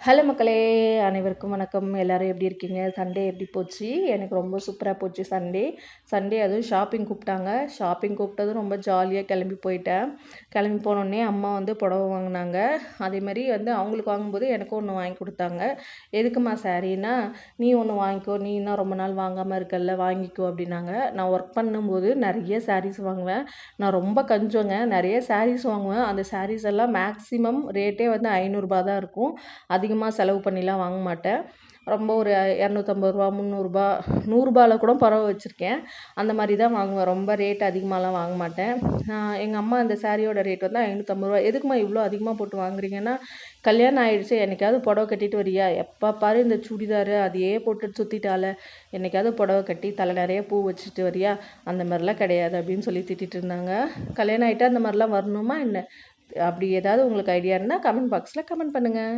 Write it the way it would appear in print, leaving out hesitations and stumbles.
Hello மக்களே, அனைவருக்கும் வணக்கம். எல்லோரும் எப்படி இருக்கீங்க? சண்டே எப்படி போச்சு? எனக்கு ரொம்ப சூப்பராக போச்சு சண்டே அதுவும் ஷாப்பிங் கூப்பிட்டாங்க. ஷாப்பிங் கூப்பிட்டதும் ரொம்ப ஜாலியாக கிளம்பி போயிட்டேன். கிளம்பி போனோடனே அம்மா வந்து புடவை வாங்கினாங்க. அதேமாதிரி வந்து அவங்களுக்கு வாங்கும்போது எனக்கும் ஒன்று வாங்கி கொடுத்தாங்க. எதுக்குமா சாரீனா, நீ ஒன்று வாங்கிக்கோ, நீ இன்னும் ரொம்ப நாள் வாங்காமல் இருக்கல்ல, வாங்கிக்கோ அப்படின்னாங்க. நான் ஒர்க் பண்ணும்போது நிறைய சாரீஸ் வாங்குவேன். நான் ரொம்ப கஞ்சோங்க, நிறைய சாரீஸ் வாங்குவேன். அந்த சாரீஸ் எல்லாம் மேக்ஸிமம் ரேட்டே வந்து 500 தான் இருக்கும். அதிகமாக செலவு பண்ணிலாம் வாங்க மாட்டேன். ரொம்ப ஒரு ரூ. 250 ரூ. 300 100 கூட புடவை வச்சுருக்கேன். அந்த மாதிரி தான் வாங்குவேன். ரொம்ப ரேட் அதிகமாகலாம் வாங்க மாட்டேன். எங்கள் அம்மா அந்த சாரியோட ரேட் வந்து ரூ. 550. எதுக்குமா இவ்வளோ அதிகமாக போட்டு வாங்குறீங்கன்னா, கல்யாணம் ஆகிடுச்சு, என்னைக்காவது புடவை கட்டிட்டு வரியா, எப்போ பாரு இந்த சுடிதாரு அதையே போட்டுட்டு சுற்றிட்டால, என்னைக்காவது புடவை கட்டி தலை நிறைய பூ வச்சுட்டு வரியா, அந்த மாதிரிலாம் கிடையாது அப்படின்னு சொல்லி திட்டிகிட்டு இருந்தாங்க. கல்யாணம் ஆகிட்டா அந்த மாதிரிலாம் வரணுமா என்ன? அப்படி ஏதாவது உங்களுக்கு ஐடியா இருந்தால் கமெண்ட் பாக்ஸில் கமெண்ட் பண்ணுங்கள்.